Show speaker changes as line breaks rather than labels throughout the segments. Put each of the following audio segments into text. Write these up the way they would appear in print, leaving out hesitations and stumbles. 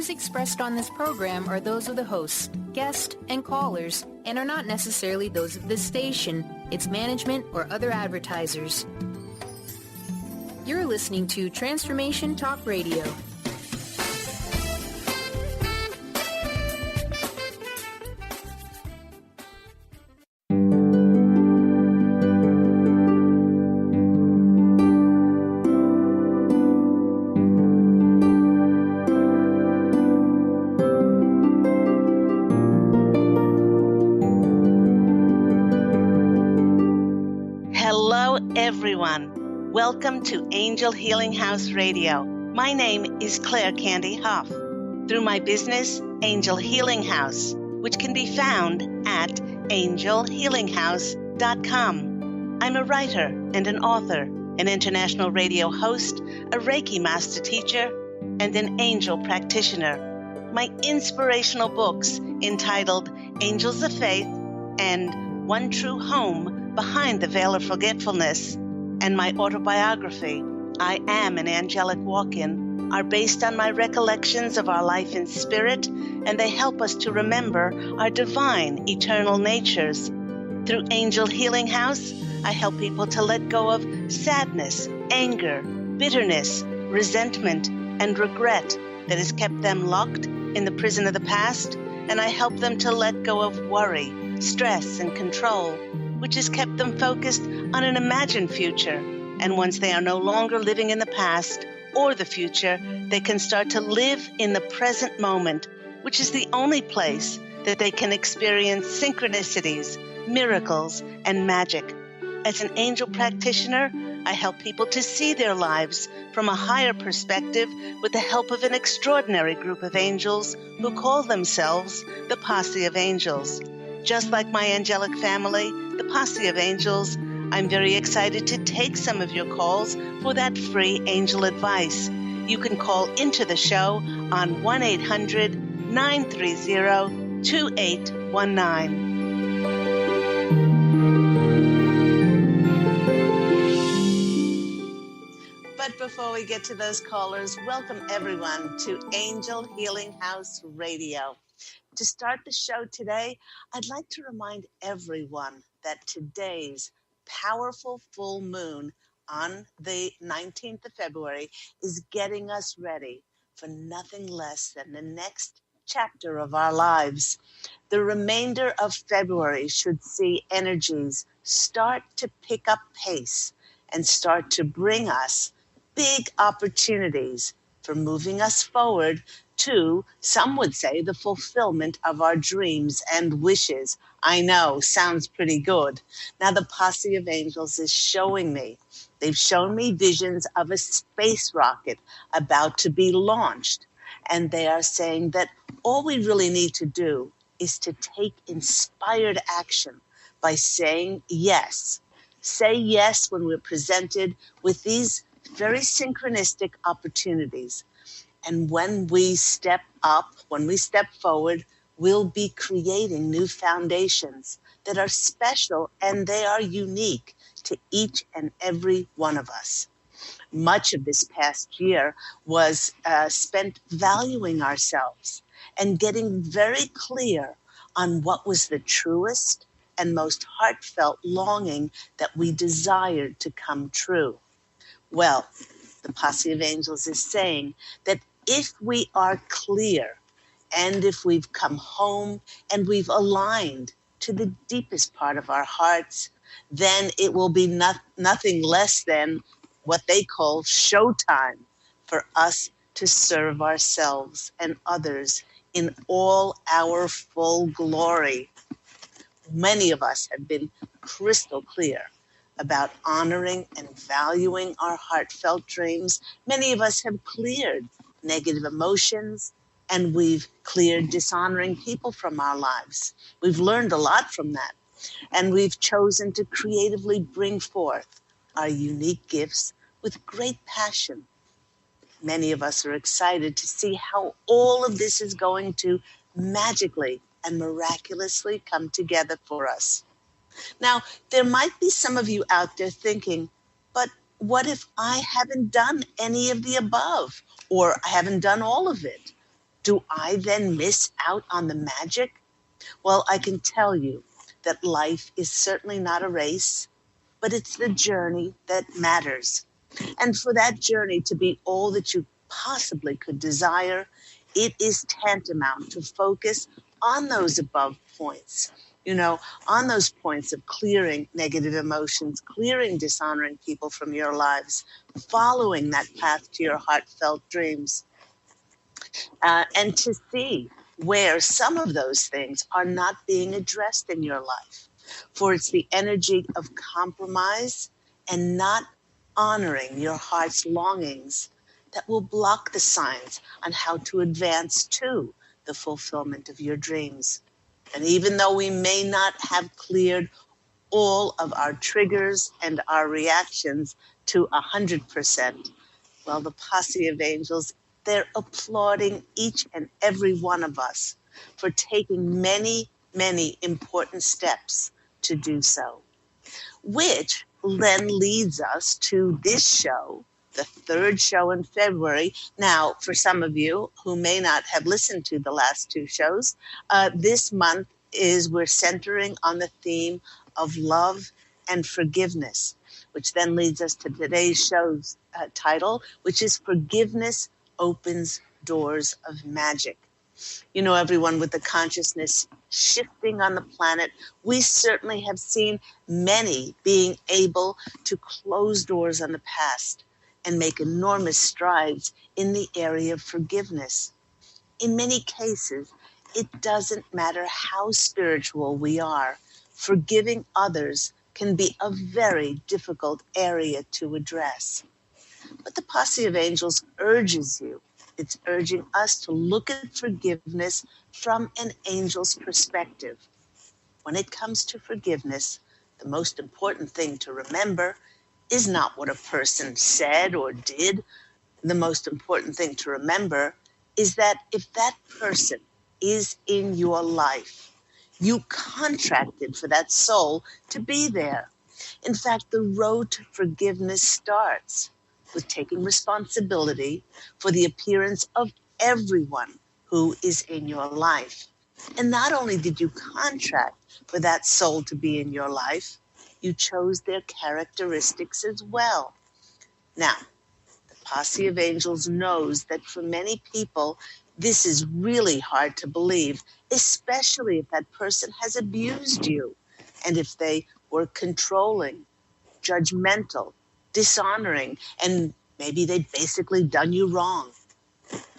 views expressed on this program are those of the hosts, guests, and callers, and are not necessarily those of this station, its management, or other advertisers. You're listening to Transformation Talk Radio.
Everyone, welcome to Angel Healing House Radio. My name is Candy Hough. Through my business, Angel Healing House, which can be found at angelhealinghouse.com. I'm a writer and an author, an international radio host, a Reiki master teacher, and an angel practitioner. My inspirational books entitled Angels of Faith and One True Home Behind the Veil of Forgetfulness, and my autobiography, I Am an Angelic Walk-In, are based on my recollections of our life in spirit, and they help us to remember our divine, eternal natures. Through Angel Healing House, I help people to let go of sadness, anger, bitterness, resentment, and regret that has kept them locked in the prison of the past, and I help them to let go of worry, stress, and control, which has kept them focused on an imagined future. And once they are no longer living in the past or the future, they can start to live in the present moment, which is the only place that they can experience synchronicities, miracles, and magic. As an angel practitioner, I help people to see their lives from a higher perspective with the help of an extraordinary group of angels who call themselves the Posse of Angels. Just like my angelic family, the Posse of Angels, I'm very excited to take some of your calls for that free angel advice. You can call into the show on 1-800-930-2819. But before we get to those callers, welcome everyone to Angel Healing House Radio. To start the show today, I'd like to remind everyone that today's powerful full moon on the 19th of February is getting us ready for nothing less than the next chapter of our lives. The remainder of February should see energies start to pick up pace and start to bring us big opportunities for moving us forward to, some would say, the fulfillment of our dreams and wishes. I know, sounds pretty good. Now the Posse of Angels is showing me. They've shown me visions of a space rocket about to be launched. And they are saying that all we really need to do is to take inspired action by saying yes. Say yes when we're presented with these very synchronistic opportunities. And when we step up, when we step forward, we'll be creating new foundations that are special and they are unique to each and every one of us. Much of this past year was spent valuing ourselves and getting very clear on what was the truest and most heartfelt longing that we desired to come true. Well, the Posse of Angels is saying that if we are clear and if we've come home and we've aligned to the deepest part of our hearts, then it will be nothing less than what they call showtime for us to serve ourselves and others in all our full glory. Many of us have been crystal clear about honoring and valuing our heartfelt dreams. Many of us have cleared negative emotions, and we've cleared dishonoring people from our lives. We've learned a lot from that, and we've chosen to creatively bring forth our unique gifts with great passion. Many of us are excited to see how all of this is going to magically and miraculously come together for us. Now, there might be some of you out there thinking, but what if I haven't done any of the above, or I haven't done all of it? Do I then miss out on the magic? Well, I can tell you that life is certainly not a race, but it's the journey that matters. And for that journey to be all that you possibly could desire, it is tantamount to focus on those above points. You know, on those points of clearing negative emotions, clearing dishonoring people from your lives, following that path to your heartfelt dreams, and to see where some of those things are not being addressed in your life. For it's the energy of compromise and not honoring your heart's longings that will block the signs on how to advance to the fulfillment of your dreams. And even though we may not have cleared all of our triggers and our reactions to 100%, well, the Posse of Angels, they're applauding each and every one of us for taking many, many important steps to do so, which then leads us to this show, the third show in February. Now, for some of you who may not have listened to the last two shows, this month we're centering on the theme of love and forgiveness, which then leads us to today's show's title, which is Forgiveness Opens Doors of Magic. You know, everyone, with the consciousness shifting on the planet, we certainly have seen many being able to close doors on the past and make enormous strides in the area of forgiveness. In many cases, it doesn't matter how spiritual we are. Forgiving others can be a very difficult area to address. But the Posse of Angels urges you, it's urging us to look at forgiveness from an angel's perspective. When it comes to forgiveness, the most important thing to remember is not what a person said or did. The most important thing to remember is that if that person is in your life, you contracted for that soul to be there. In fact, the road to forgiveness starts with taking responsibility for the appearance of everyone who is in your life. And not only did you contract for that soul to be in your life, you chose their characteristics as well. Now, the Posse of Angels knows that for many people, this is really hard to believe, especially if that person has abused you and if they were controlling, judgmental, dishonoring, and maybe they'd basically done you wrong.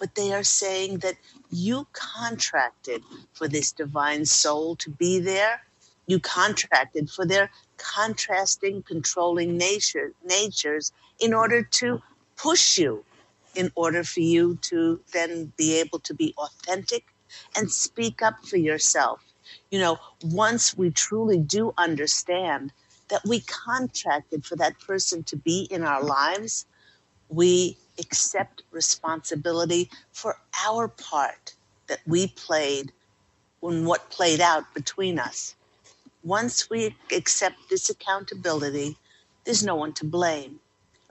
But they are saying that you contracted for this divine soul to be there. You contracted for their contrasting, controlling natures in order to push you, in order for you to then be able to be authentic and speak up for yourself. You know, once we truly do understand that we contracted for that person to be in our lives, we accept responsibility for our part that we played in what played out between us. Once we accept this accountability, there's no one to blame,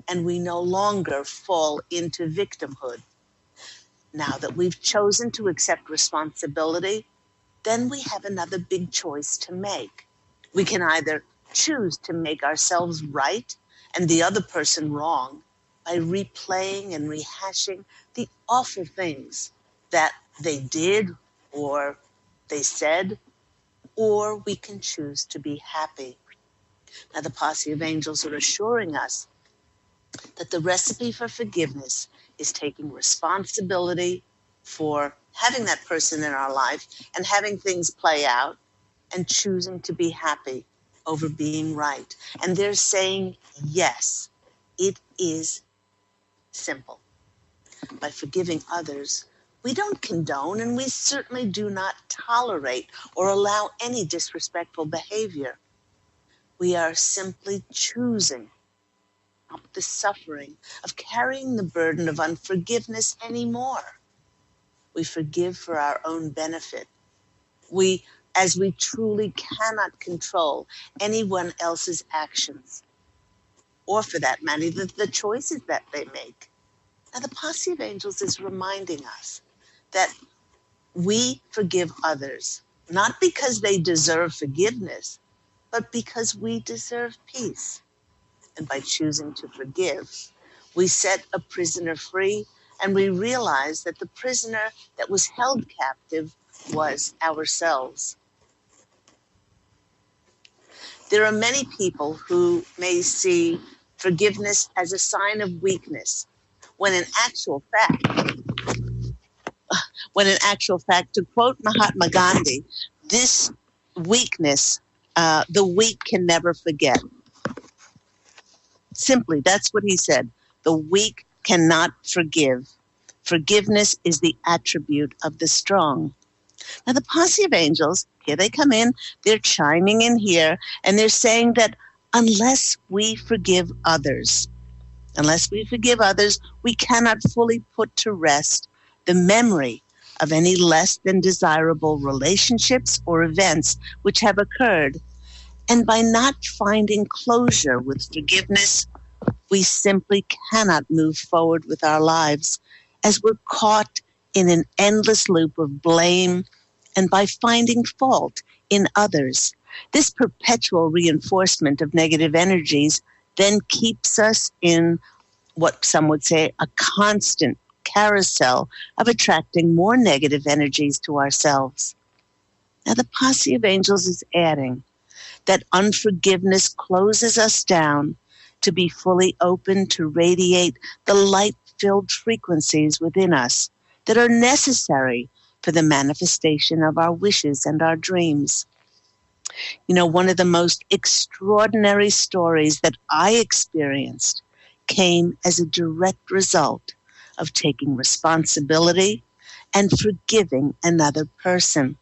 and we no longer fall into victimhood. Now that we've chosen to accept responsibility, then we have another big choice to make. We can either choose to make ourselves right and the other person wrong by replaying and rehashing the awful things that they did or they said, or we can choose to be happy. Now, the Posse of Angels are assuring us that the recipe for forgiveness is taking responsibility for having that person in our life and having things play out and choosing to be happy over being right. And they're saying, yes, it is simple. By forgiving others, we don't condone and we certainly do not tolerate or allow any disrespectful behavior. We are simply choosing not the suffering of carrying the burden of unforgiveness anymore. We forgive for our own benefit. As we truly cannot control anyone else's actions, or for that matter, the choices that they make. Now, the Posse of Angels is reminding us that we forgive others, not because they deserve forgiveness, but because we deserve peace. And by choosing to forgive, we set a prisoner free, and we realize that the prisoner that was held captive was ourselves. There are many people who may see forgiveness as a sign of weakness, when in actual fact, to quote Mahatma Gandhi, this weakness, the weak can never forget. Simply, that's what he said. The weak cannot forgive. Forgiveness is the attribute of the strong. Now, the Posse of Angels, here they come in, they're chiming in here, and they're saying that unless we forgive others, we cannot fully put to rest the memory of any less than desirable relationships or events which have occurred. And by not finding closure with forgiveness, we simply cannot move forward with our lives, as we're caught in an endless loop of blame and by finding fault in others. This perpetual reinforcement of negative energies then keeps us in what some would say a constant carousel of attracting more negative energies to ourselves. Now, the Posse of Angels is adding that unforgiveness closes us down to be fully open to radiate the light-filled frequencies within us that are necessary for the manifestation of our wishes and our dreams. You know, one of the most extraordinary stories that I experienced came as a direct result of taking responsibility and forgiving another person.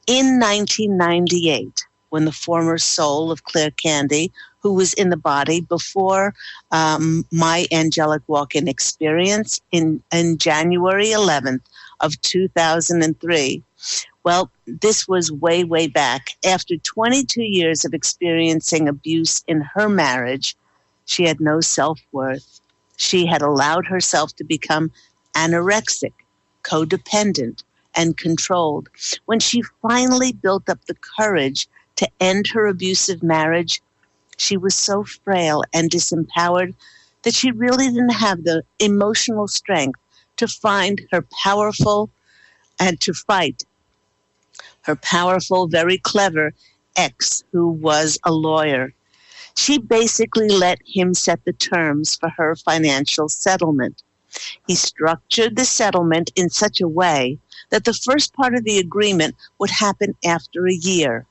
In 1998, when the former soul of Claire Candy, who was in the body before my angelic walk-in experience in January 11th of 2003, well, this was way, way back. After 22 years of experiencing abuse in her marriage, she had no self-worth. She had allowed herself to become anorexic, codependent, and controlled. When she finally built up the courage to end her abusive marriage, she was so frail and disempowered that she really didn't have the emotional strength to find her powerful and to fight her powerful, very clever ex, who was a lawyer. She basically let him set the terms for her financial settlement. He structured the settlement in such a way that the first part of the agreement would happen after a year,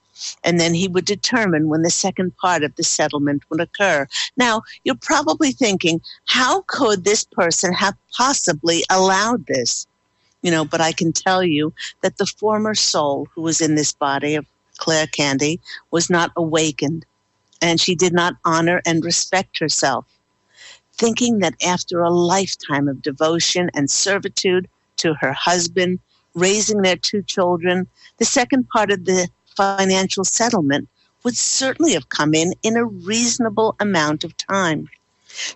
and then he would determine when the second part of the settlement would occur. Now, you're probably thinking, how could this person have possibly allowed this? You know, but I can tell you that the former soul who was in this body of Claire Candy was not awakened, and she did not honor and respect herself, thinking that after a lifetime of devotion and servitude to her husband, raising their 2 children, the second part of the financial settlement would certainly have come in a reasonable amount of time.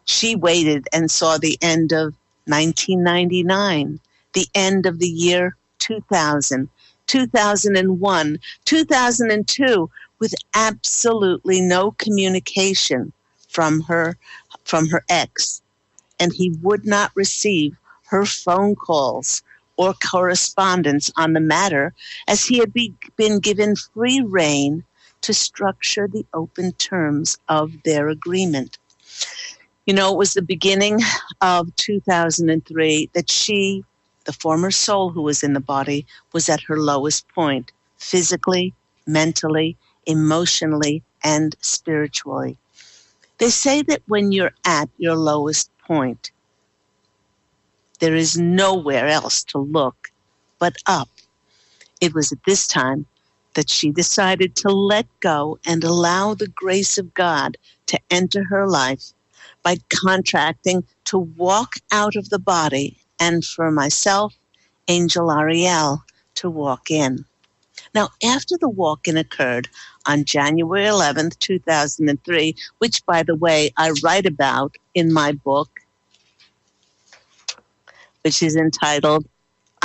She waited and saw the end of 1999, the end of the year 2000, 2001, 2002, with absolutely no communication from her ex, and he would not receive her phone calls or correspondence on the matter, as he had been given free rein to structure the open terms of their agreement. You know, it was the beginning of 2003 that she, the former soul who was in the body, was at her lowest point, physically, mentally, emotionally, and spiritually. They say that when you're at your lowest point, there is nowhere else to look but up. It was at this time that she decided to let go and allow the grace of God to enter her life by contracting to walk out of the body, and for myself, Angel Ariel, to walk in. Now, after the walk-in occurred on January 11th, 2003, which, by the way, I write about in my book, which is entitled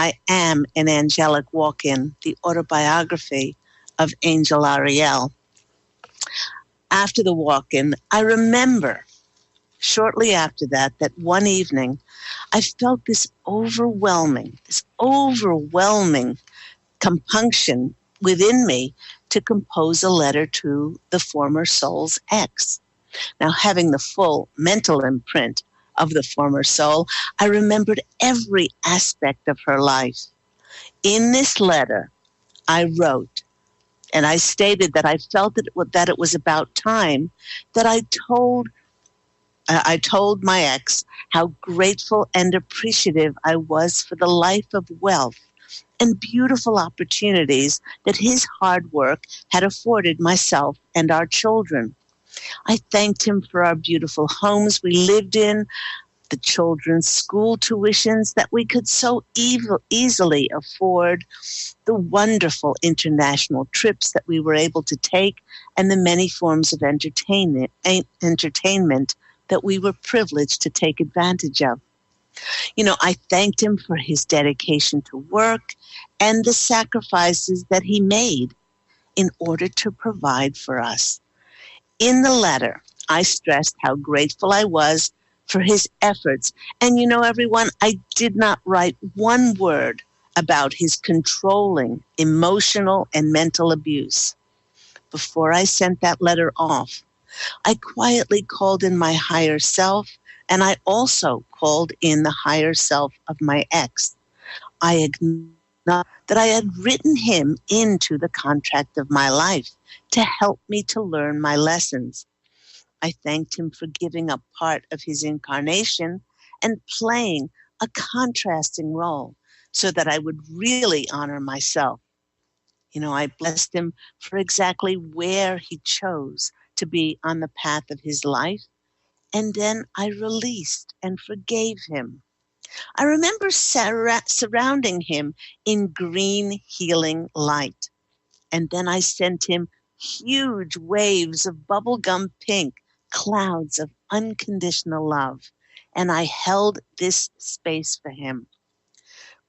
I Am an Angelic Walk-In, the autobiography of Angel Ariel. After the walk-in, I remember shortly after that one evening, I felt this overwhelming compunction within me to compose a letter to the former soul's ex. Now, having the full mental imprint of the former soul, I remembered every aspect of her life. In this letter, I wrote, and I stated that I felt that it was about time that I told my ex how grateful and appreciative I was for the life of wealth and beautiful opportunities that his hard work had afforded myself and our children. I thanked him for our beautiful homes we lived in, the children's school tuitions that we could so easily afford, the wonderful international trips that we were able to take, and the many forms of entertainment that we were privileged to take advantage of. I thanked him for his dedication to work and the sacrifices that he made in order to provide for us. In the letter, I stressed how grateful I was for his efforts. And everyone, I did not write one word about his controlling emotional and mental abuse. Before I sent that letter off, I quietly called in my higher self, and I also called in the higher self of my ex. I acknowledged that I had written him into the contract of my life to help me to learn my lessons. I thanked him for giving up part of his incarnation and playing a contrasting role so that I would really honor myself. I blessed him for exactly where he chose to be on the path of his life, and then I released and forgave him. I remember surrounding him in green healing light, and then I sent him huge waves of bubblegum pink, clouds of unconditional love, and I held this space for him.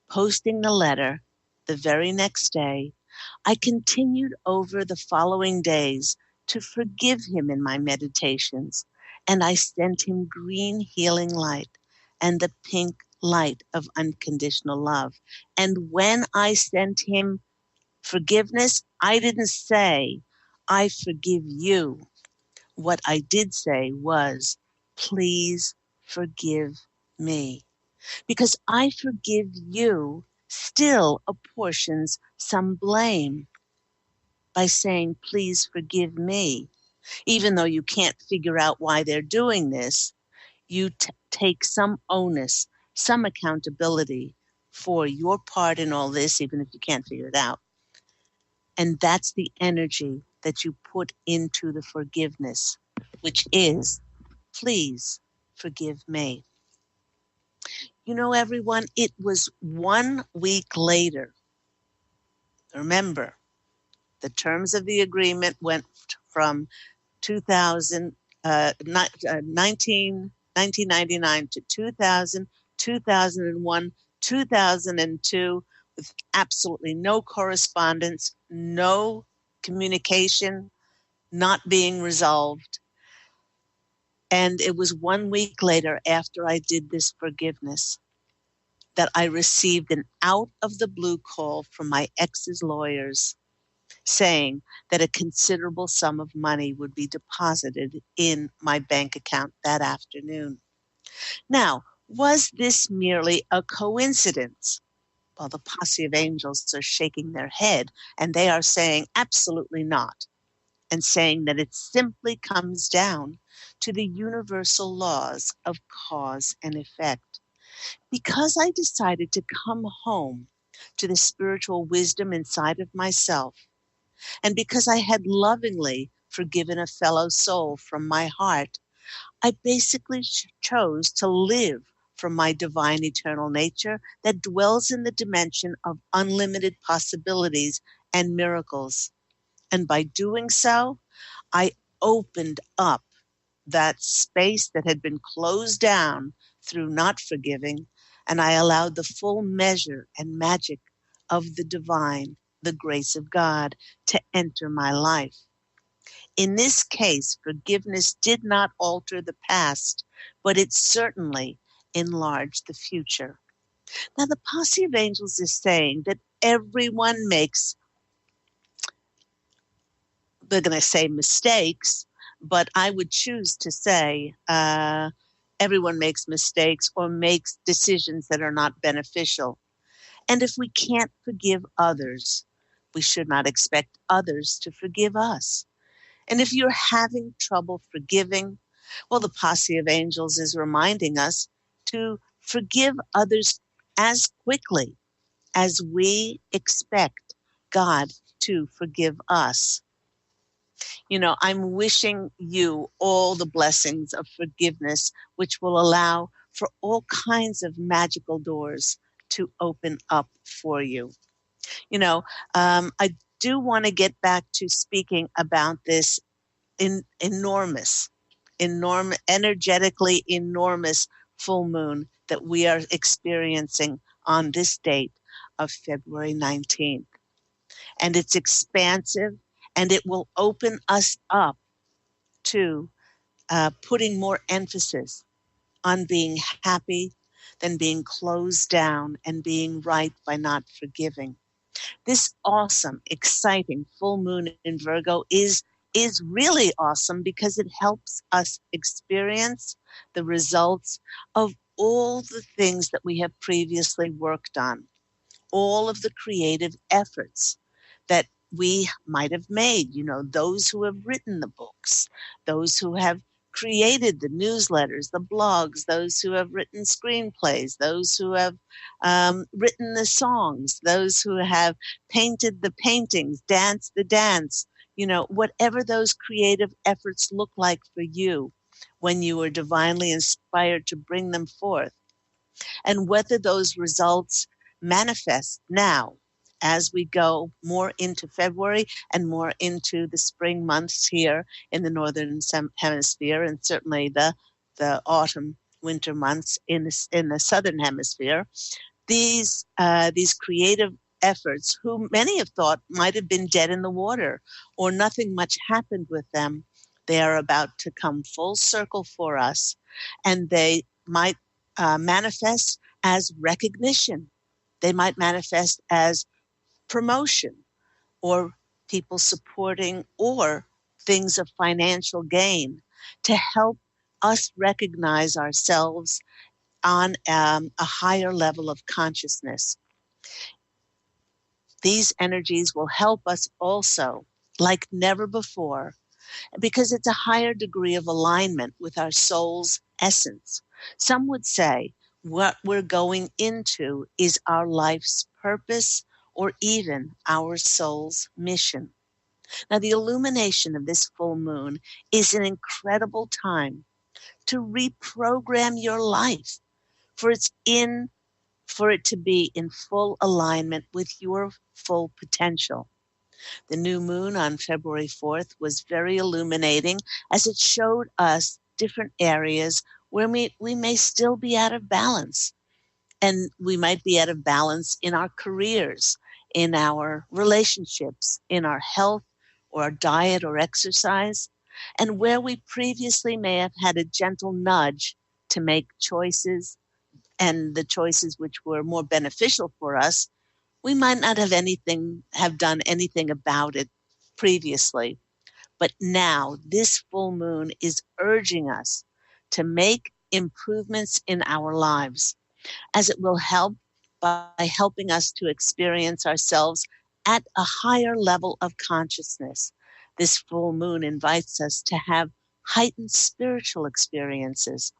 Posting the letter the very next day, I continued over the following days to forgive him in my meditations, and I sent him green healing light and the pink light of unconditional love. And when I sent him forgiveness, I didn't say, I forgive you. What I did say was, please forgive me. Because I forgive you still apportions some blame by saying, please forgive me. Even though you can't figure out why they're doing this, you take some onus, some accountability for your part in all this, even if you can't figure it out. And that's the energy that you put into the forgiveness, which is, please forgive me. Everyone, it was 1 week later. Remember, the terms of the agreement went from 1999 to 2000, 2001, 2002, with absolutely no correspondence, no communication, not being resolved. And it was 1 week later, after I did this forgiveness, that I received an out-of-the-blue call from my ex's lawyers saying that a considerable sum of money would be deposited in my bank account that afternoon. Now, was this merely a coincidence? Well, the Posse of Angels are shaking their head, and they are saying absolutely not, and saying that it simply comes down to the universal laws of cause and effect. Because I decided to come home to the spiritual wisdom inside of myself, and because I had lovingly forgiven a fellow soul from my heart, I basically chose to live from my divine eternal nature that dwells in the dimension of unlimited possibilities and miracles. And by doing so, I opened up that space that had been closed down through not forgiving, and I allowed the full measure and magic of the divine, the grace of God, to enter my life. In this case, forgiveness did not alter the past, but it certainly enlarged the future. Now, the Posse of Angels is saying that everyone makes, they're going to say mistakes, but I would choose to say everyone makes mistakes or makes decisions that are not beneficial. And if we can't forgive others, we should not expect others to forgive us. And if you're having trouble forgiving, well, the Posse of Angels is reminding us to forgive others as quickly as we expect God to forgive us. You know, I'm wishing you all the blessings of forgiveness, which will allow for all kinds of magical doors to open up for you. You know, I do want to get back to speaking about this energetically enormous full moon that we are experiencing on this date of February 19th. And it's expansive, and it will open us up to putting more emphasis on being happy than being closed down and being right by not forgiving. This awesome, exciting full moon in Virgo is really awesome because it helps us experience the results of all the things that we have previously worked on, all of the creative efforts that we might have made, you know, those who have written the books, those who have created the newsletters, the blogs, those who have written screenplays, those who have written the songs, those who have painted the paintings, danced the dance, you know, whatever those creative efforts look like for you when you are divinely inspired to bring them forth, and whether those results manifest now as we go more into February and more into the spring months here in the northern hemisphere, and certainly the autumn winter months in the southern hemisphere. These creative efforts, who many have thought might have been dead in the water or nothing much happened with them, they are about to come full circle for us, and they might manifest as recognition. They might manifest as promotion or people supporting or things of financial gain to help us recognize ourselves on a higher level of consciousness. These energies will help us also, like never before, because it's a higher degree of alignment with our soul's essence. Some would say what we're going into is our life's purpose or even our soul's mission. Now, the illumination of this full moon is an incredible time to reprogram your life for for it to be in full alignment with your full potential. The new moon on February 4th was very illuminating as it showed us different areas where we may still be out of balance. And we might be out of balance in our careers, in our relationships, in our health or our diet or exercise, and where we previously may have had a gentle nudge to make choices, and the choices which were more beneficial for us, we might not have done anything about it previously. But now this full moon is urging us to make improvements in our lives, as it will help by helping us to experience ourselves at a higher level of consciousness. This full moon invites us to have heightened spiritual experiences.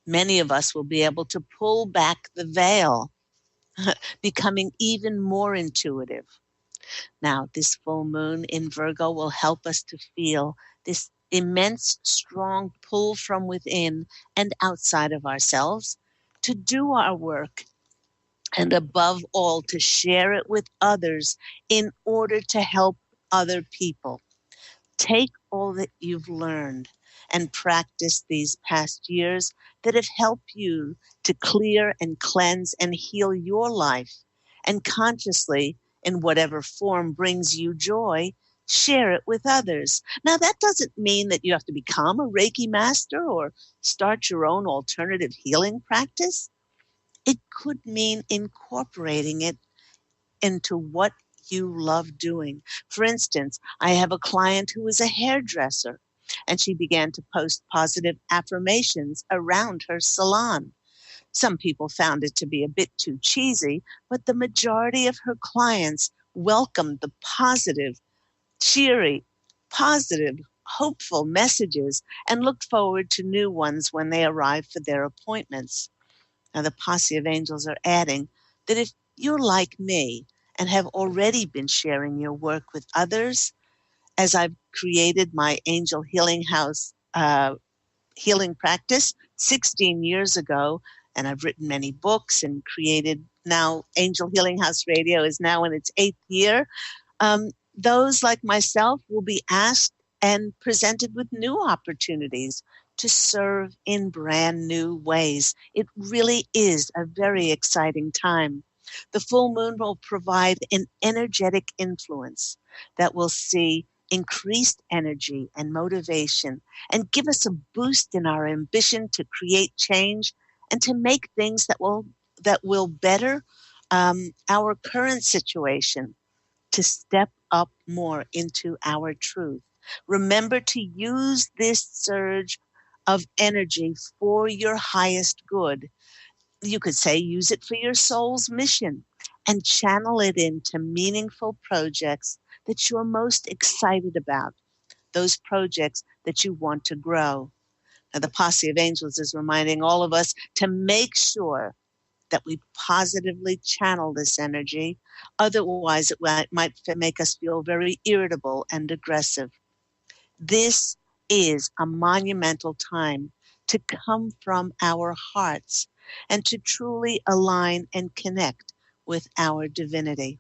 Many of us will be able to pull back the veil, becoming even more intuitive. Now, this full moon in Virgo will help us to feel this immense, strong pull from within and outside of ourselves to do our work, and above all, to share it with others in order to help other people. Take all that you've learned and practiced these past years that have helped you to clear and cleanse and heal your life, and consciously, in whatever form brings you joy, share it with others. Now, that doesn't mean that you have to become a Reiki master or start your own alternative healing practice. It could mean incorporating it into what you love doing. For instance, I have a client who is a hairdresser, and she began to post positive affirmations around her salon. Some people found it to be a bit too cheesy, but the majority of her clients welcomed the positive, cheery, positive, hopeful messages and looked forward to new ones when they arrived for their appointments. Now, the Posse of Angels are adding that if you're like me and have already been sharing your work with others, as I've created my Angel Healing House healing practice 16 years ago, and I've written many books and created now Angel Healing House Radio is now in its 8th year. Those like myself will be asked and presented with new opportunities to serve in brand new ways. It really is a very exciting time. The full moon will provide an energetic influence that will see increased energy and motivation and give us a boost in our ambition to create change and to make things that will better our current situation, to step up more into our truth. Remember to use this surge of energy for your highest good. You could say use it for your soul's mission and channel it into meaningful projects that you're most excited about, those projects that you want to grow. Now, the Posse of Angels is reminding all of us to make sure that we positively channel this energy. Otherwise, it might make us feel very irritable and aggressive. This is a monumental time to come from our hearts and to truly align and connect with our divinity.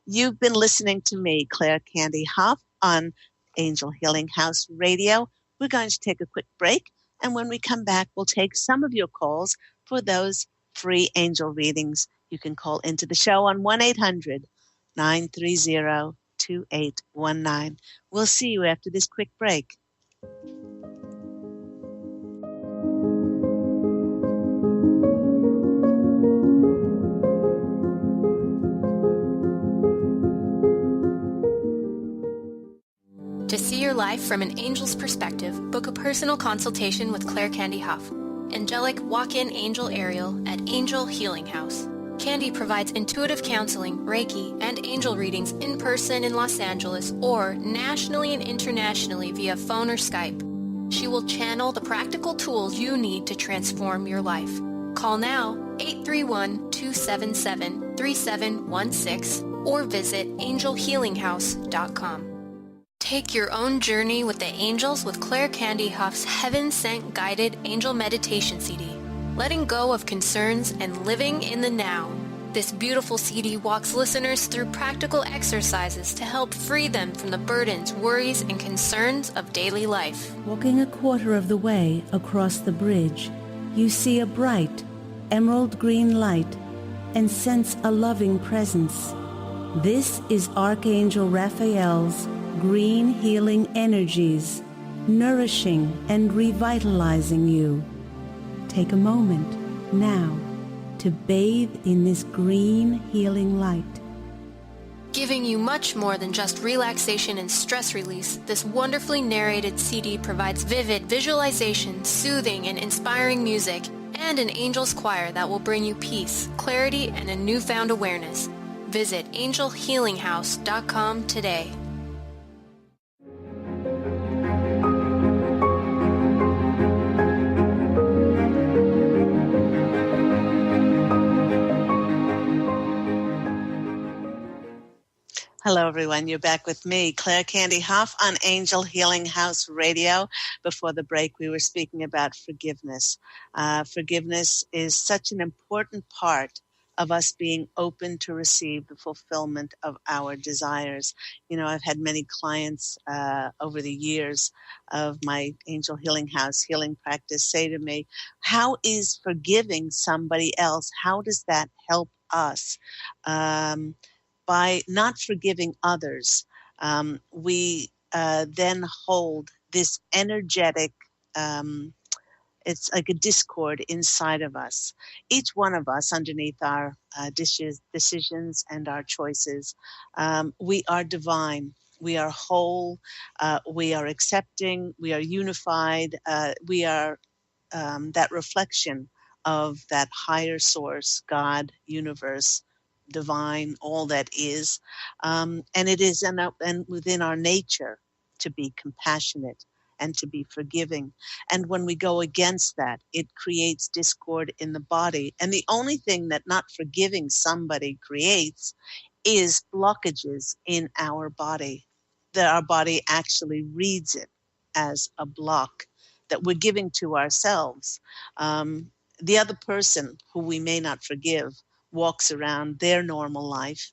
You've been listening to me, Claire Candy Hough, on Angel Healing House Radio. We're going to take a quick break, and when we come back, we'll take some of your calls for those free angel readings. You can call into the show on 1-800-930-2819. We'll see you after this quick break.
To see your life from an angel's perspective, book a personal consultation with Claire Candy Hough, angelic walk-in angel Ariel at Angel Healing House. Candy provides intuitive counseling, Reiki, and angel readings in person in Los Angeles or nationally and internationally via phone or Skype. She will channel the practical tools you need to transform your life. Call now, 831-277-3716, or visit angelhealinghouse.com. Take your own journey with the angels with Claire Candy Hough's Heaven Sent Guided Angel Meditation CD, letting go of concerns and living in the now. This beautiful CD walks listeners through practical exercises to help free them from the burdens, worries, and concerns of daily life.
Walking a quarter of the way across the bridge, you see a bright, emerald green light and sense a loving presence. This is Archangel Raphael's green healing energies, nourishing and revitalizing you. Take a moment now to bathe in this green healing light.
Giving you much more than just relaxation and stress release, this wonderfully narrated CD provides vivid visualization, soothing and inspiring music, and an angel's choir that will bring you peace, clarity, and a newfound awareness. Visit angelhealinghouse.com today.
Hello, everyone. You're back with me, Claire Candy Hough, on Angel Healing House Radio. Before the break, we were speaking about forgiveness. Forgiveness is such an important part of us being open to receive the fulfillment of our desires. I've had many clients over the years of my Angel Healing House healing practice say to me, how is forgiving somebody else, how does that help us? By not forgiving others, we then hold this energetic, it's like a discord inside of us. Each one of us, underneath our decisions and our choices, we are divine. We are whole. We are accepting. We are unified. We are that reflection of that higher source, God, universe, divine, all that is. And it is and within our nature to be compassionate and to be forgiving. And when we go against that, it creates discord in the body. And the only thing that not forgiving somebody creates is blockages in our body, that our body actually reads it as a block that we're giving to ourselves. The other person who we may not forgive walks around their normal life,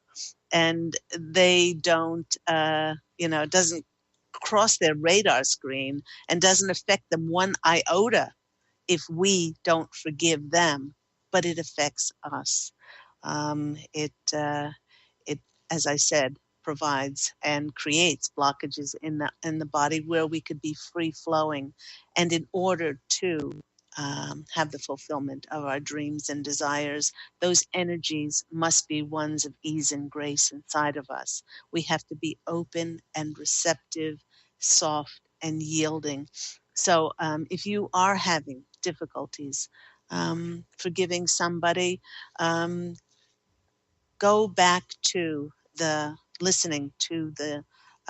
and they don't, it doesn't cross their radar screen and doesn't affect them one iota if we don't forgive them, but it affects us. It, as I said, provides and creates blockages in the body where we could be free flowing, and in order to have the fulfillment of our dreams and desires, those energies must be ones of ease and grace inside of us. We have to be open and receptive, soft and yielding. So if you are having difficulties forgiving somebody, go back to the listening to the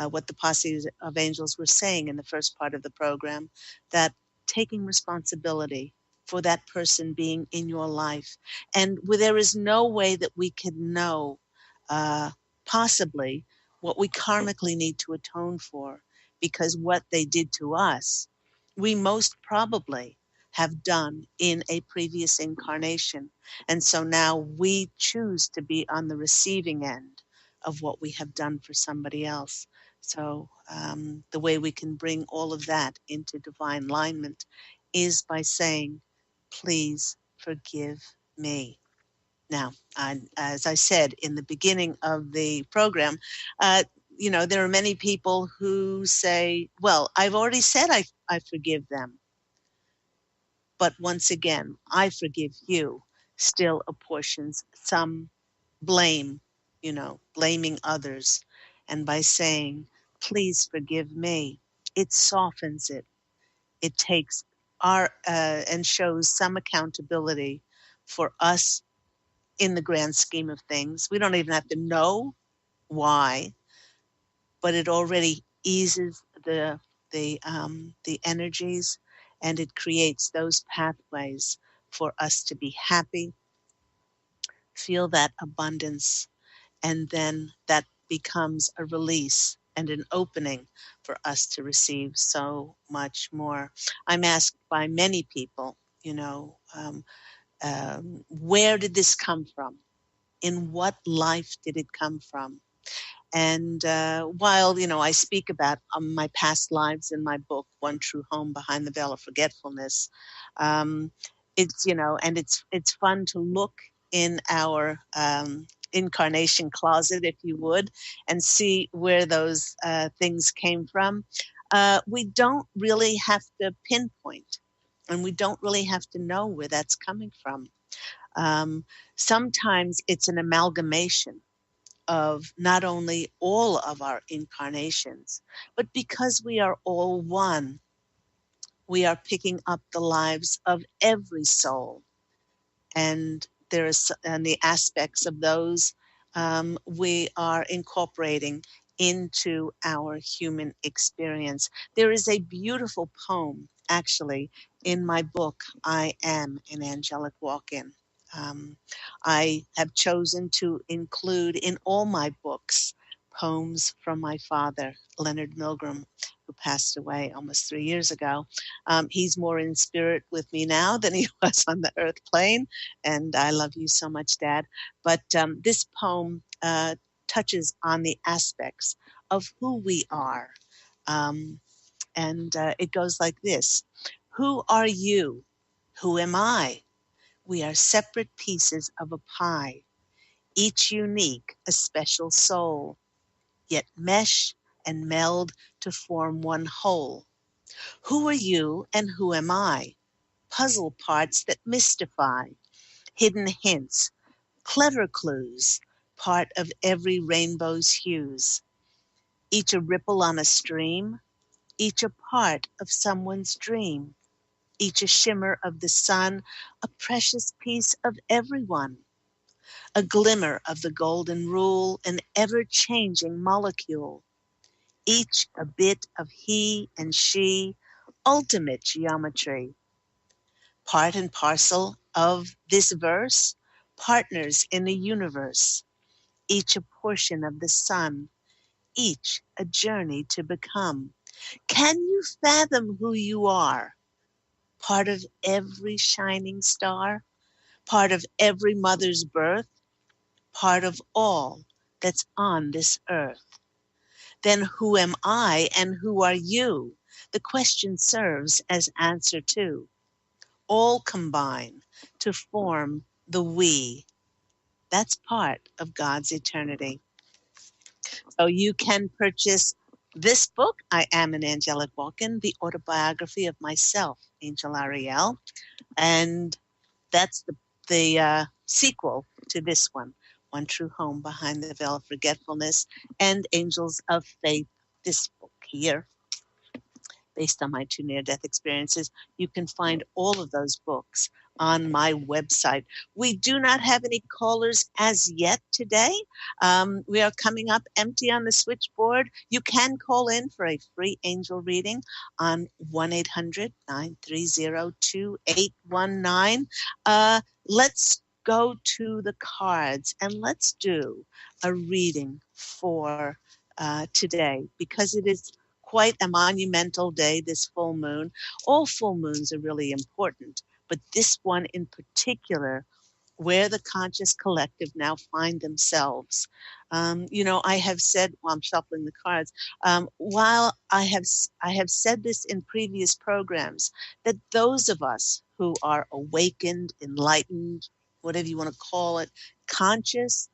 what the Posse of Angels were saying in the first part of the program, that taking responsibility for that person being in your life. And where there is no way that we can know possibly what we karmically need to atone for, because what they did to us, we most probably have done in a previous incarnation. And so now we choose to be on the receiving end of what we have done for somebody else. So the way we can bring all of that into divine alignment is by saying, please forgive me. Now, as I said in the beginning of the program, there are many people who say, well, I've already said I forgive them. But once again, I forgive you still apportions some blame, blaming others. And by saying, please forgive me, it softens it. It takes and shows some accountability for us in the grand scheme of things. We don't even have to know why, but it already eases the energies, and it creates those pathways for us to be happy, feel that abundance, and then that becomes a release and an opening for us to receive so much more. I'm asked by many people, where did this come from? In what life did it come from? And while, I speak about my past lives in my book, One True Home Behind the Veil of Forgetfulness, it's, and it's fun to look in our incarnation closet, if you would, and see where those things came from. We don't really have to pinpoint, and we don't really have to know where that's coming from. Sometimes it's an amalgamation of not only all of our incarnations, but because we are all one, we are picking up the lives of every soul. And the aspects of those we are incorporating into our human experience. There is a beautiful poem, actually, in my book, I Am an Angelic Walk-In. I have chosen to include in all my books poems from my father, Leonard Milgram, who passed away almost 3 years ago. He's more in spirit with me now than he was on the earth plane, and I love you so much, Dad. But this poem touches on the aspects of who we are. And it goes like this. Who are you? Who am I? We are separate pieces of a pie, each unique, a special soul, yet mesh and meld to form one whole. Who are you and who am I? Puzzle parts that mystify, hidden hints, clever clues, part of every rainbow's hues, each a ripple on a stream, each a part of someone's dream, each a shimmer of the sun, a precious piece of everyone, a glimmer of the golden rule, an ever-changing molecule, each a bit of he and she, ultimate geometry, part and parcel of this verse, partners in the universe, each a portion of the sun, each a journey to become. Can you fathom who you are? Part of every shining star, part of every mother's birth, part of all that's on this earth. Then who am I and who are you? The question serves as answer too. All combine to form the we. That's part of God's eternity. So you can purchase this book, I Am an Angelic Walk-In, the autobiography of myself, Angel Ariel. And that's the sequel to this one, One True Home Behind the Veil of Forgetfulness and Angels of Faith, this book here, based on my 2 near-death experiences. You can find all of those books on my website. We do not have any callers as yet today. We are coming up empty on the switchboard. You can call in for a free angel reading on 1-800-930-2819. Let's go to the cards and let's do a reading for today, because it is quite a monumental day, this full moon. All full moons are really important, but this one in particular, where the conscious collective now find themselves. I have said, while I'm shuffling the cards, while I have said this in previous programs, that those of us who are awakened, enlightened, whatever you want to call it, conscious,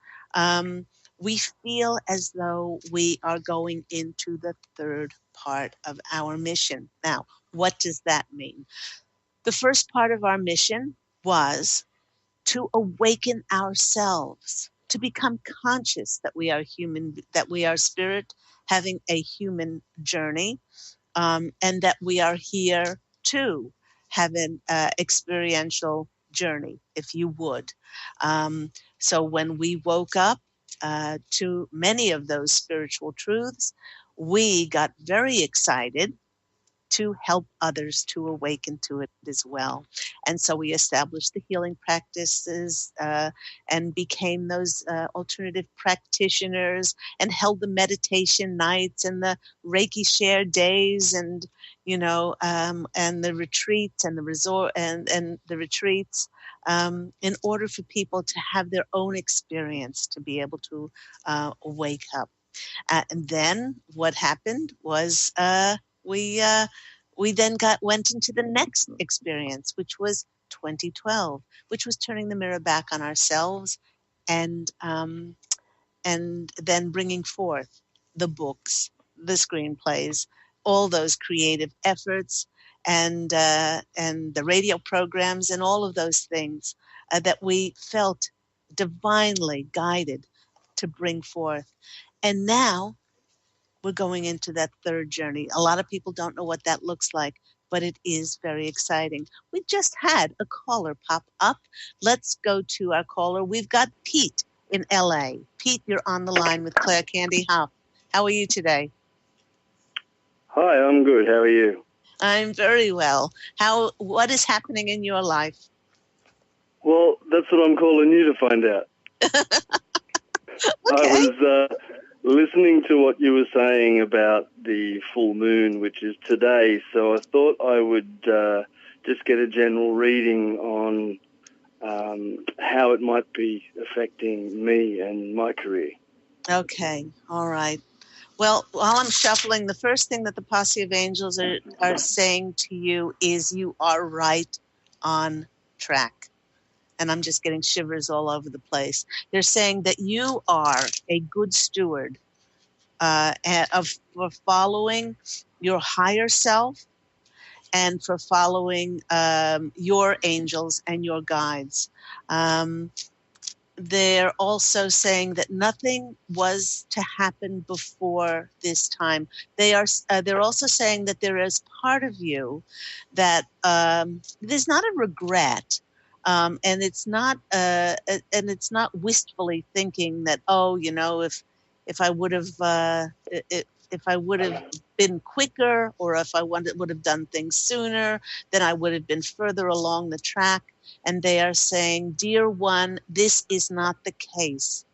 we feel as though we are going into the third part of our mission. Now, what does that mean? The first part of our mission was to awaken ourselves, to become conscious that we are human, that we are spirit having a human journey, and that we are here to have an experiential journey, if you would. So when we woke up to many of those spiritual truths, we got very excited to help others to awaken to it as well. And so we established the healing practices and became those alternative practitioners and held the meditation nights and the Reiki share days and, and the retreats and the resort and the retreats in order for people to have their own experience, to be able to wake up. And then what happened was we then went into the next experience, which was 2012, which was turning the mirror back on ourselves, and then bringing forth the books, the screenplays, all those creative efforts, and the radio programs, and all of those things that we felt divinely guided to bring forth. And now we're going into that third journey. A lot of people don't know what that looks like, but it is very exciting. We just had a caller pop up. Let's go to our caller. We've got Pete in LA. Pete, you're on the line with Claire Candy Hough. How are you today?
Hi, I'm good. How are you?
I'm very well. What is happening in your life?
Well, that's what I'm calling you to find out.
Okay.
I was listening to what you were saying about the full moon, which is today, so I thought I would just get a general reading on how it might be affecting me and my career.
Okay, all right. Well, while I'm shuffling, the first thing that the Posse of Angels are saying to you is you are right on track. And I'm just getting shivers all over the place. They're saying that you are a good steward for following your higher self and for following your angels and your guides. They're also saying that nothing was to happen before this time. They're also saying that there is part of you that there's not a regret, and it's not wistfully thinking that, oh, you know, if I would have if I would have been quicker, or if I would have done things sooner, then I would have been further along the track. And they are saying, dear one, this is not the case.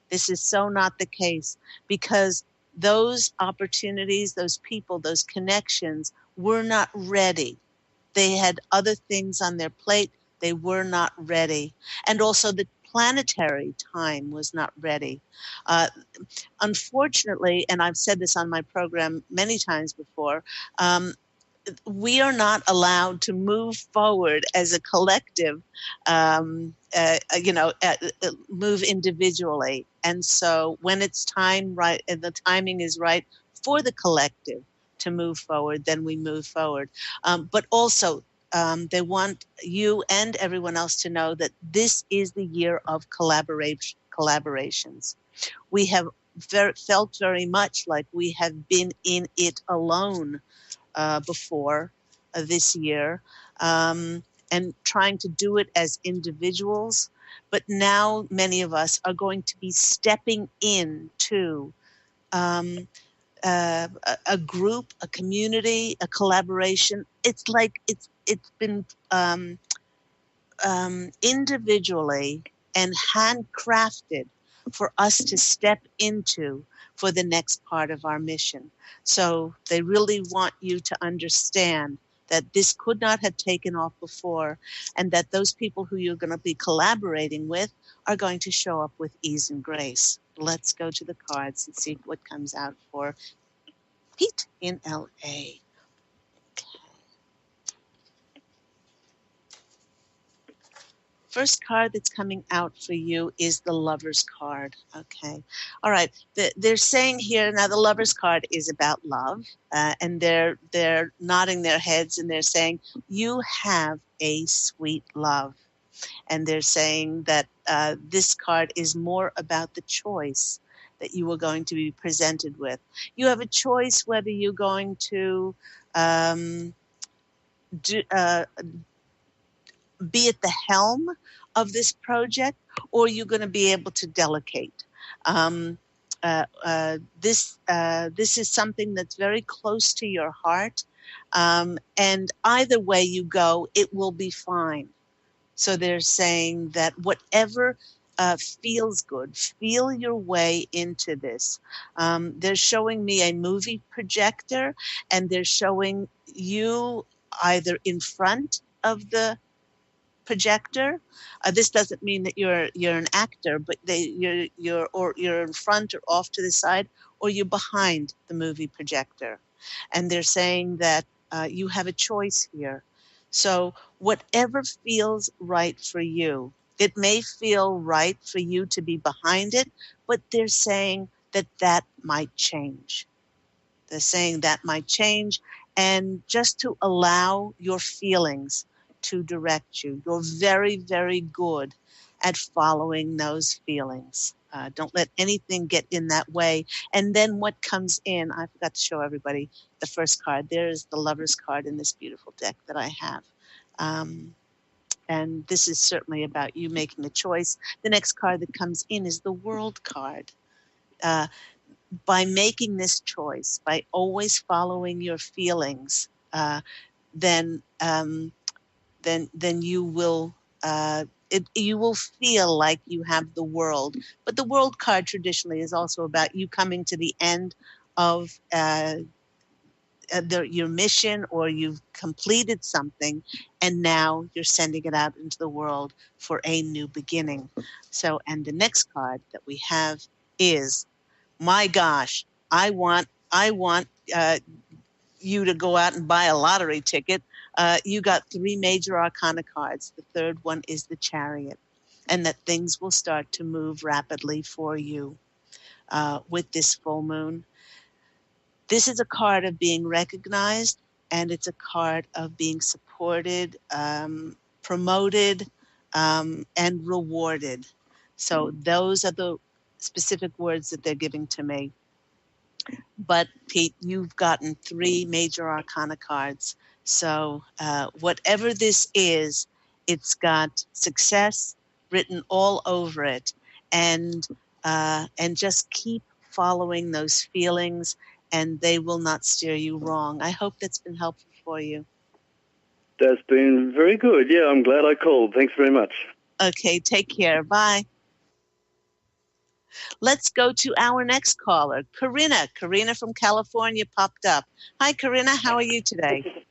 This is so not the case, because those opportunities, those people, those connections were not ready. They had other things on their plate. They were not ready. And also the planetary time was not ready. Unfortunately, and I've said this on my program many times before, we are not allowed to move forward as a collective, move individually. And so when it's time right, and the timing is right for the collective to move forward, then we move forward. But also, they want you and everyone else to know that this is the year of collaborations. We have felt very much like we have been in it alone before this year, and trying to do it as individuals. But now many of us are going to be stepping into a group, a community, a collaboration. It's like it's been individually and handcrafted for us to step into for the next part of our mission. So they really want you to understand that this could not have taken off before, and that those people who you're going to be collaborating with are going to show up with ease and grace. Let's go to the cards and see what comes out for Pete in LA. First card that's coming out for you is the Lover's card. Okay. All right. They're saying here, now the Lover's card is about love, and they're nodding their heads, and they're saying, you have a sweet love. And they're saying that this card is more about the choice that you are going to be presented with. You have a choice whether you're going to be at the helm of this project, or you're going to be able to delegate. This is something that's very close to your heart, and either way you go, it will be fine. So they're saying that whatever feels good, feel your way into this. They're showing me a movie projector, and they're showing you either in front of the projector. This doesn't mean that you're an actor, but you're in front or off to the side, or you're behind the movie projector. And they're saying that you have a choice here. So whatever feels right for you, it may feel right for you to be behind it, but they're saying that might change. They're saying that might change, and just to allow your feelings to direct you. You're very, very good at following those feelings. Don't let anything get in that way. And then what comes in, I forgot to show everybody the first card. There is the Lover's card in this beautiful deck that I have. And this is certainly about you making a choice. The next card that comes in is the World card. By making this choice, by always following your feelings, then you will you will feel like you have the world. But the world card traditionally is also about you coming to the end of your mission, or you've completed something, and now you're sending it out into the world for a new beginning. So, and the next card that we have is, my gosh, I want you to go out and buy a lottery ticket. You got 3 major arcana cards. The third one is the Chariot, and that things will start to move rapidly for you with this full moon. This is a card of being recognized, and it's a card of being supported, promoted, and rewarded. So those are the specific words that they're giving to me. But Pete, you've gotten 3 major arcana cards. So whatever this is, it's got success written all over it. And just keep following those feelings, and they will not steer you wrong. I hope that's been helpful for you.
That's been very good. Yeah, I'm glad I called. Thanks very much.
Okay, take care. Bye. Let's go to our next caller, Karina. Karina from California popped up. Hi, Karina. How are you today?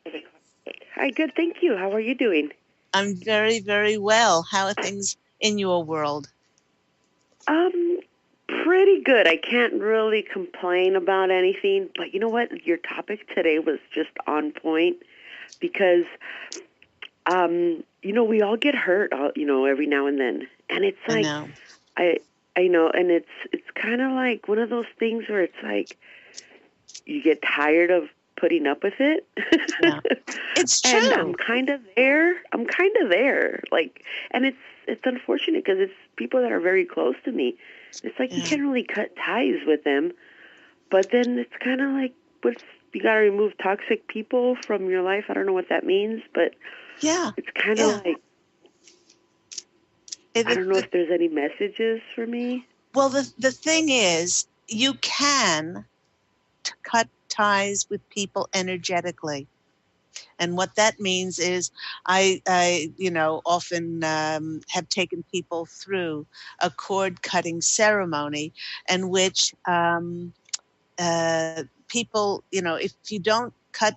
Hi, good. Thank you. How are you doing?
I'm very, very well. How are things in your world?
Pretty good. I can't really complain about anything, but you know what? Your topic today was just on point because, we all get hurt, every now and then, and it's like, I know, and it's kind of like one of those things where it's like you get tired of putting up with it.
Yeah. It's true.
And I'm kind of there. Like, and it's unfortunate because it's people that are very close to me. It's like you can't really cut ties with them, but then it's kind of like you got to remove toxic people from your life. I don't know what that means, but it's kind of like, I don't know if there's any messages for me.
Well, the thing is, you can cut ties with people energetically. And what that means is I often have taken people through a cord-cutting ceremony in which people, if you don't cut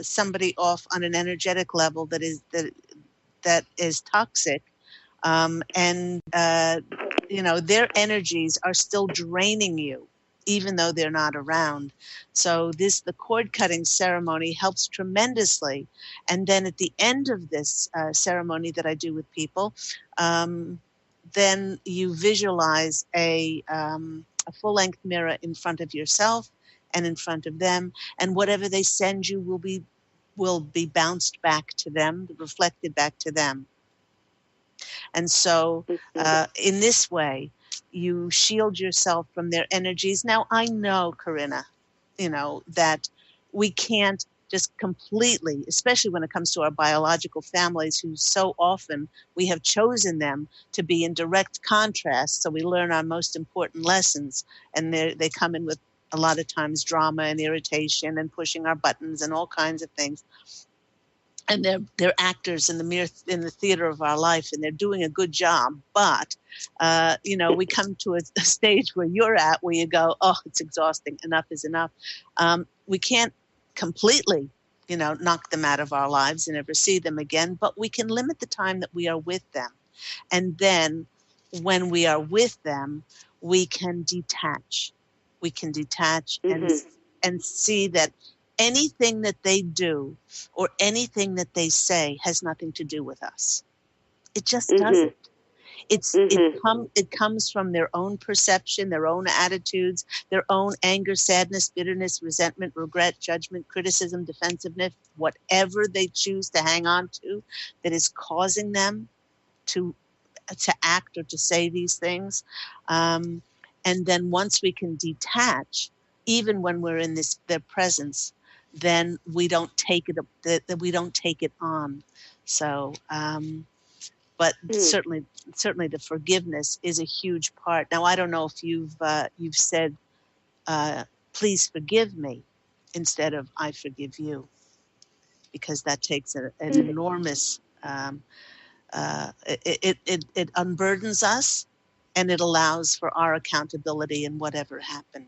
somebody off on an energetic level that is toxic, and their energies are still draining you, even though they're not around. So the cord cutting ceremony helps tremendously. And then at the end of this ceremony that I do with people, then you visualize a full-length mirror in front of yourself and in front of them, and whatever they send you will be bounced back to them, reflected back to them. And so in this way, you shield yourself from their energies. Now, I know, Karina, that we can't just completely, especially when it comes to our biological families, who so often we have chosen them to be in direct contrast. So we learn our most important lessons, and they come in with a lot of times drama and irritation and pushing our buttons and all kinds of things. And they're actors in the theater of our life, and they're doing a good job. But we come to a stage where you're at, where you go, oh, it's exhausting. Enough is enough. We can't completely, knock them out of our lives and never see them again. But we can limit the time that we are with them, and then when we are with them, we can detach. We can detach and see that anything that they do or anything that they say has nothing to do with us. It just doesn't. It comes from their own perception, their own attitudes, their own anger, sadness, bitterness, resentment, regret, judgment, criticism, defensiveness, whatever they choose to hang on to that is causing them to act or to say these things. And then once we can detach, even when we're in their presence, then we don't take it on. So, but certainly the forgiveness is a huge part. Now, I don't know if you've said, please forgive me instead of I forgive you, because that takes an enormous it unburdens us, and it allows for our accountability in whatever happened.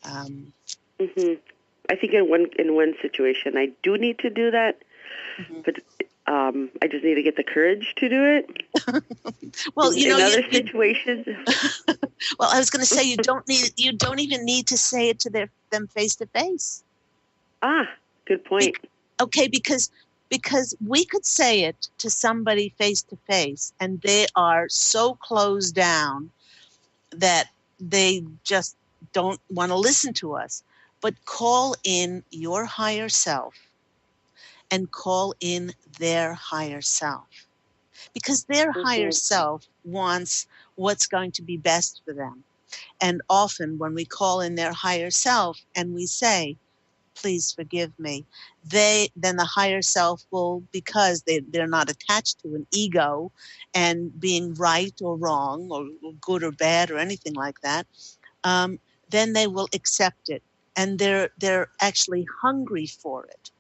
Hmm. I think in one situation I do need to do that, but I just need to get the courage to do it.
Well,
in other situations.
Well, I was going to say you don't even need to say it to them face to face.
Ah, good point.
Okay, because we could say it to somebody face to face, and they are so closed down that they just don't want to listen to us. But call in your higher self and call in their higher self, because their higher self wants what's going to be best for them. And often when we call in their higher self and we say, please forgive me, then the higher self will, because they're not attached to an ego and being right or wrong or good or bad or anything like that, then they will accept it, and they're actually hungry for it.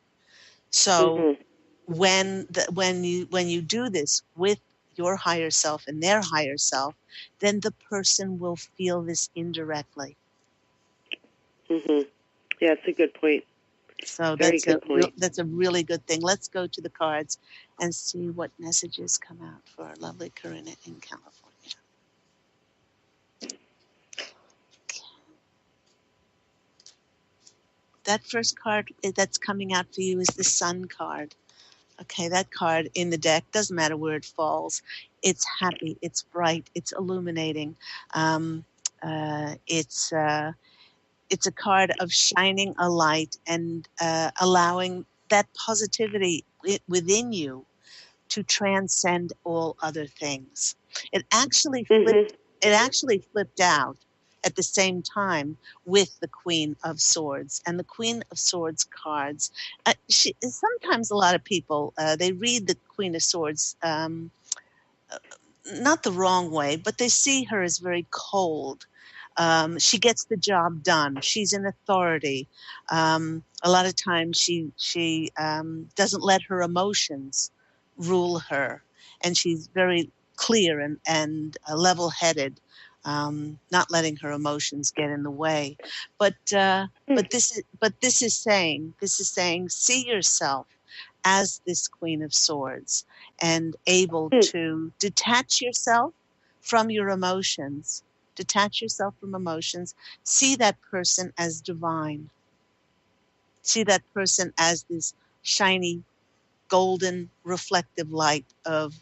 So when you do this with your higher self and their higher self, then the person will feel this indirectly.
Yeah, that's a good point.
So that's a really good thing. Let's go to the cards and see what messages come out for our lovely Corinna in California. That first card that's coming out for you is the Sun card. Okay, that card in the deck, doesn't matter where it falls. It's happy, it's bright, it's illuminating. It's a card of shining a light and allowing that positivity within you to transcend all other things. It actually flipped out at the same time with the Queen of Swords. And the Queen of Swords cards, sometimes a lot of people, they read the Queen of Swords not the wrong way, but they see her as very cold. She gets the job done. She's an authority. A lot of times she doesn't let her emotions rule her, and she's very clear and level-headed, not letting her emotions get in the way. But this is saying, see yourself as this Queen of Swords and able to detach yourself from your emotions. Detach yourself from emotions. See that person as divine. See that person as this shiny, golden, reflective light of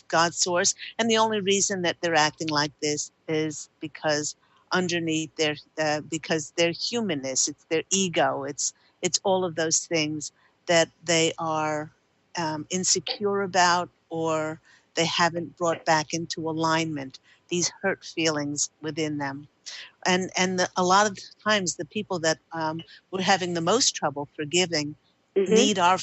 God's source. And the only reason that they're acting like this is because underneath because their humanness, it's their ego, it's all of those things that they are insecure about, or they haven't brought back into alignment, these hurt feelings within them. And a lot of times the people that we're having the most trouble forgiving need our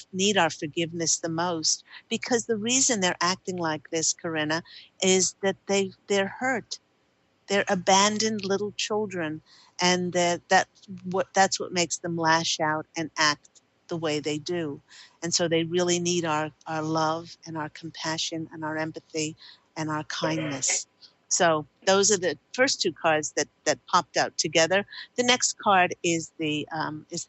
forgiveness the most, because the reason they're acting like this, Corinna, is that they're hurt. They're abandoned little children, and that's what makes them lash out and act the way they do. And so they really need our love and our compassion and our empathy and our kindness. So those are the first two cards that popped out together. The next card is the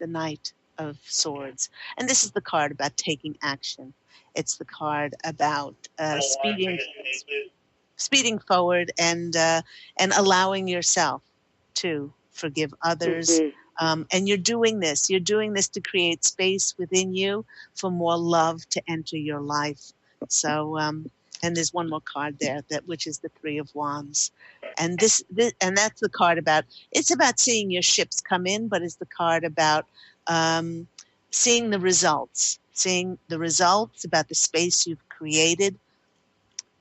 Knight of Swords, and this is the card about taking action. It's the card about speeding forward and allowing yourself to forgive others. And you're doing this to create space within you for more love to enter your life. So, and there's one more card there, which is the Three of Wands. And this and that's the card about, it's about seeing your ships come in, but it's the card about seeing the results about the space you've created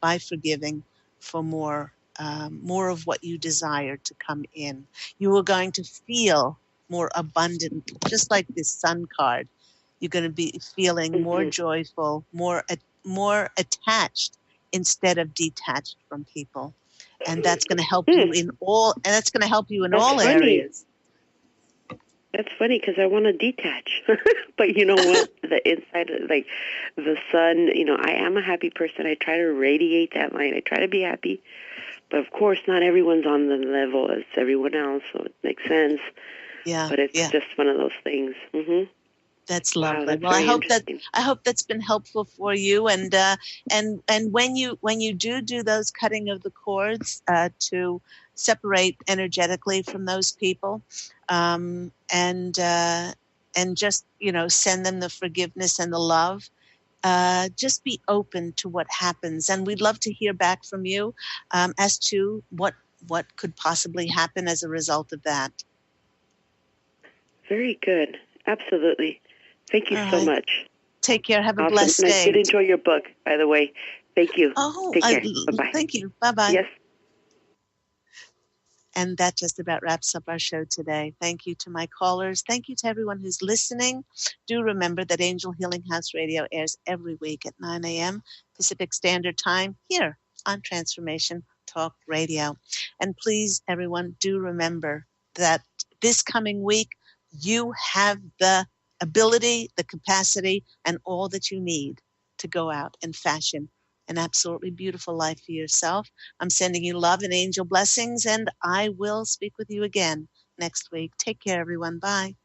by forgiving for more of what you desire to come in. You are going to feel more abundant, just like this Sun card. You're going to be feeling more joyful, more attached instead of detached from people, and that's going to help you in all. And that's going to help you in all areas.
That's funny because I want to detach. But you know what? The inside, like the sun, I am a happy person. I try to radiate that light. I try to be happy. But of course, not everyone's on the level as everyone else, so it makes sense.
Yeah.
But it's just one of those things.
That's
Wow,
lovely.
that's
Well,
very interesting.
I hope that's been helpful for you. And when you do those cutting of the cords to separate energetically from those people, and just send them the forgiveness and the love. Just be open to what happens, and we'd love to hear back from you as to what could possibly happen as a result of that.
Very good. Absolutely. Thank you so much.
Take care. Have a
Awesome.
blessed day.
I did enjoy your book, by the way. Thank you.
Oh,
Take care. Bye-bye.
Thank you. Bye-bye.
Yes.
And that just about wraps up our show today. Thank you to my callers. Thank you to everyone who's listening. Do remember that Angel Healing House Radio airs every week at 9 a.m. Pacific Standard Time here on Transformation Talk Radio. And please, everyone, do remember that this coming week, you have the ability, the capacity, and all that you need to go out and fashion an absolutely beautiful life for yourself. I'm sending you love and angel blessings, and I will speak with you again next week. Take care, everyone. Bye.